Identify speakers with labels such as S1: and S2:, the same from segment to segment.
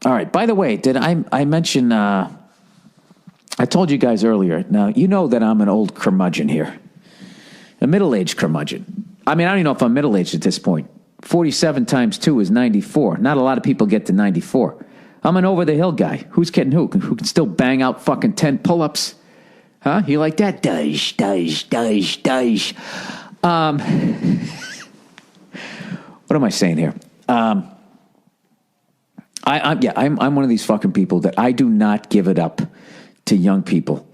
S1: All right. By the way, did I mention? I told you guys earlier. Now you know that I'm an old curmudgeon here, a middle-aged curmudgeon. I mean, I don't even know if I'm middle-aged at this point. 47 times 2 is 94. Not a lot of people get to 94. I'm an over-the-hill guy. Who's kidding who? Who can still bang out fucking 10 pull-ups? Huh? You like that? Doge. What am I saying here? I'm one of these fucking people that I do not give it up to young people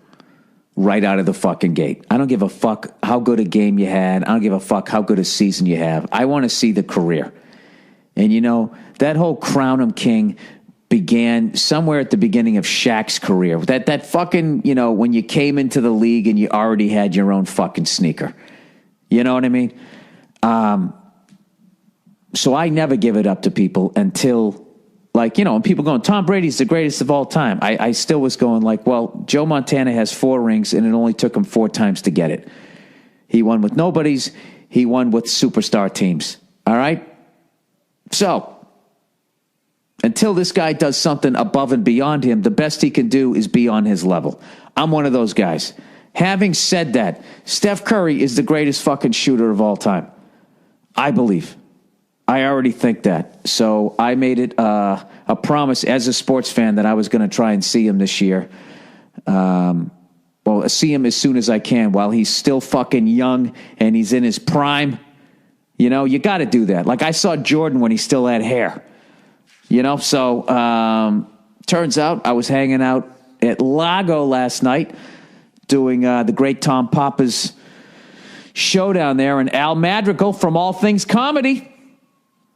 S1: right out of the fucking gate. I don't give a fuck how good a game you had. I don't give a fuck how good a season you have. I want to see the career. And you know, that whole crown 'em king began somewhere at the beginning of Shaq's career. That fucking, you know, when you came into the league and you already had your own fucking sneaker. You know what I mean? So I never give it up to people until, like, you know, when people going, Tom Brady's the greatest of all time. I still was going like, well, Joe Montana has 4 rings and it only took him 4 times to get it. He won with nobodies. He won with superstar teams. All right? So, until this guy does something above and beyond him, the best he can do is be on his level. I'm one of those guys. Having said that, Steph Curry is the greatest fucking shooter of all time. I believe. I already think that. So I made it a promise as a sports fan that I was going to try and see him this year. Well, see him as soon as I can while he's still fucking young and he's in his prime. You know, you got to do that. Like I saw Jordan when he still had hair. You know, so turns out I was hanging out at Lago last night doing the great Tom Papa's show down there, and Al Madrigal from All Things Comedy,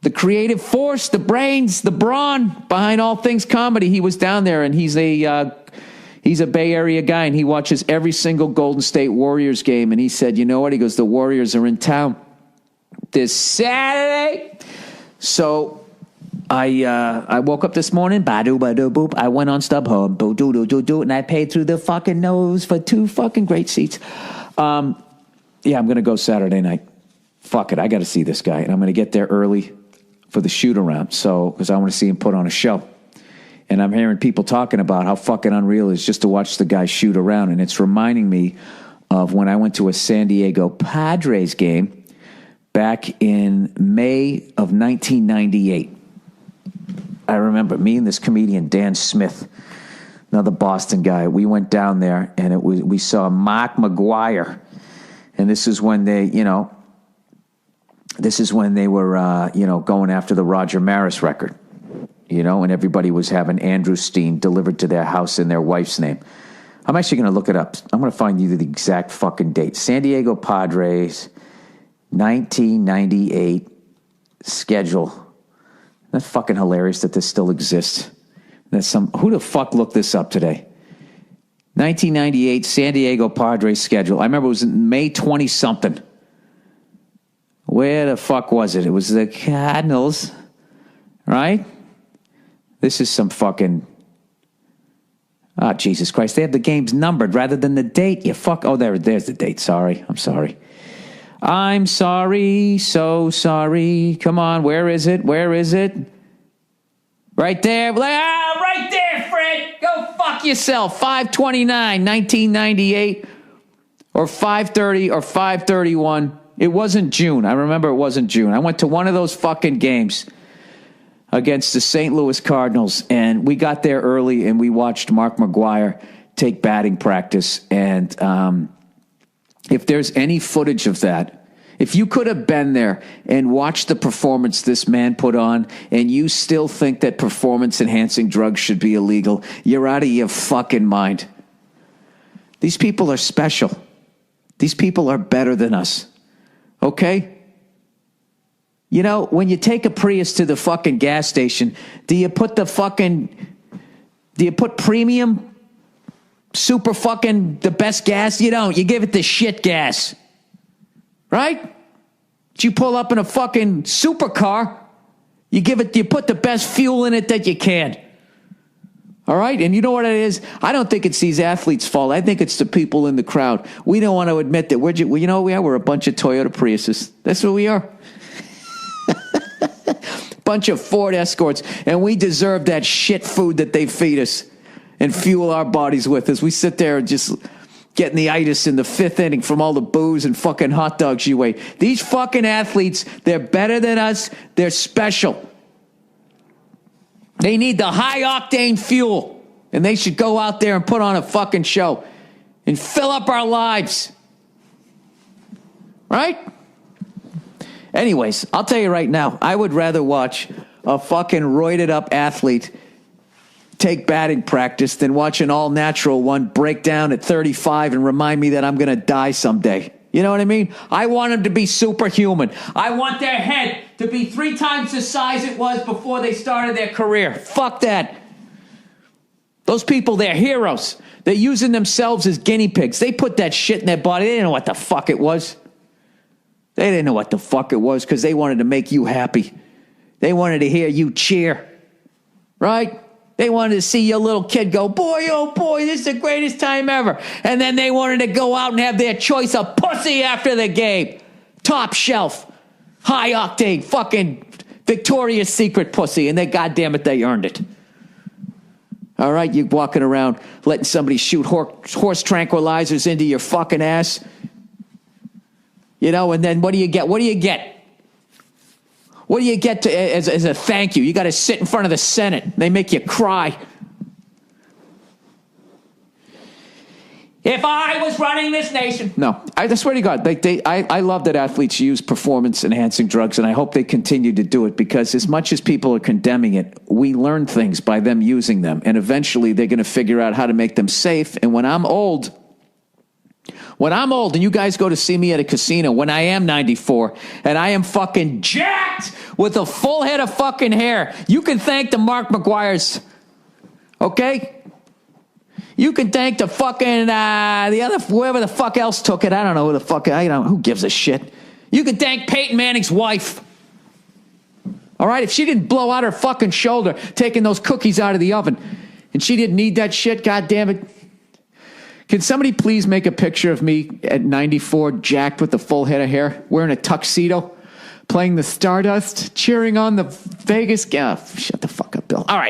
S1: the creative force, the brains, the brawn behind All Things Comedy. He was down there, and he's a Bay Area guy, and he watches every single Golden State Warriors game. And he said, you know what? He goes, the Warriors are in town this Saturday. So I woke up this morning, ba-doo, ba-doo, boop. I went on StubHub, boo-doo-doo-doo-doo, and I paid through the fucking nose for 2 fucking great seats. Yeah, I'm going to go Saturday night. Fuck it, I got to see this guy, and I'm going to get there early for the shoot-around, so because I want to see him put on a show. And I'm hearing people talking about how fucking unreal it is just to watch the guy shoot around, and it's reminding me of when I went to a San Diego Padres game back in May of 1998. I remember me and this comedian, Dan Smith, another Boston guy, we went down there, and we saw Mark McGuire. And this is when they, you know, were, going after the Roger Maris record, you know, and everybody was having Andrew Steen delivered to their house in their wife's name. I'm actually going to look it up. I'm going to find you the exact fucking date. San Diego Padres, 1998 schedule. That's fucking hilarious that this still exists. Who the fuck looked this up today? 1998 San Diego Padres schedule. I remember it was in May 20-something. Where the fuck was it? It was the Cardinals, right? This is some fucking... Oh, Jesus Christ. They have the games numbered rather than the date. You fuck... Oh, there's the date. Sorry. I'm sorry. I'm sorry. So sorry. Come on. Where is it? Where is it? Right there. Right there, Fred. Go fuck yourself. 5/29, 1998, or 5/30 or 5/31. It wasn't June. I remember it wasn't June. I went to one of those fucking games against the St. Louis Cardinals, and we got there early, and we watched Mark McGuire take batting practice. And if there's any footage of that, if you could have been there and watched the performance this man put on, and you still think that performance-enhancing drugs should be illegal, you're out of your fucking mind. These people are special. These people are better than us. Okay? You know, when you take a Prius to the fucking gas station, do you put premium, super fucking, the best gas? You don't. You give it the shit gas. Right? You pull up in a fucking supercar, you put the best fuel in it that you can. All right? And you know what it is? I don't think it's these athletes' fault. I think it's the people in the crowd. We don't want to admit that we're a bunch of Toyota Priuses. That's what we are. Bunch of Ford Escorts, and we deserve that shit food that they feed us and fuel our bodies with as we sit there and just getting the itis in the fifth inning from all the booze and fucking hot dogs you ate. These fucking athletes, they're better than us. They're special. They need the high-octane fuel, and they should go out there and put on a fucking show and fill up our lives. Right? Anyways, I'll tell you right now, I would rather watch a fucking roided-up athlete take batting practice than watch an all-natural one break down at 35 and remind me that I'm going to die someday. You know what I mean? I want them to be superhuman. I want their head to be 3 times the size it was before they started their career. Fuck that. Those people, they're heroes. They're using themselves as guinea pigs. They put that shit in their body. They didn't know what the fuck it was. They didn't know what the fuck it was because they wanted to make you happy. They wanted to hear you cheer. Right? They wanted to see your little kid go, boy, oh boy, this is the greatest time ever. And then they wanted to go out and have their choice of pussy after the game. Top shelf, high octane, fucking Victoria's Secret pussy. And they, goddamn it, they earned it. All right, you walking around letting somebody shoot horse tranquilizers into your fucking ass. You know, and then what do you get? What do you get? What do you get as a thank you? You got to sit in front of the Senate. They make you cry. If I was running this nation. No, I swear to God, I love that athletes use performance-enhancing drugs, and I hope they continue to do it because as much as people are condemning it, we learn things by them using them, and eventually they're going to figure out how to make them safe, and when I'm old, and you guys go to see me at a casino when I am 94 and I am fucking jacked with a full head of fucking hair, you can thank the Mark McGuires, okay? You can thank the fucking, the other, whoever the fuck else took it. I don't know who the fuck, who gives a shit? You can thank Peyton Manning's wife. All right? If she didn't blow out her fucking shoulder taking those cookies out of the oven and she didn't need that shit, God damn it. Can somebody please make a picture of me at 94, jacked with a full head of hair, wearing a tuxedo, playing the Stardust, cheering on the Vegas? Shut the fuck up, Bill. All right.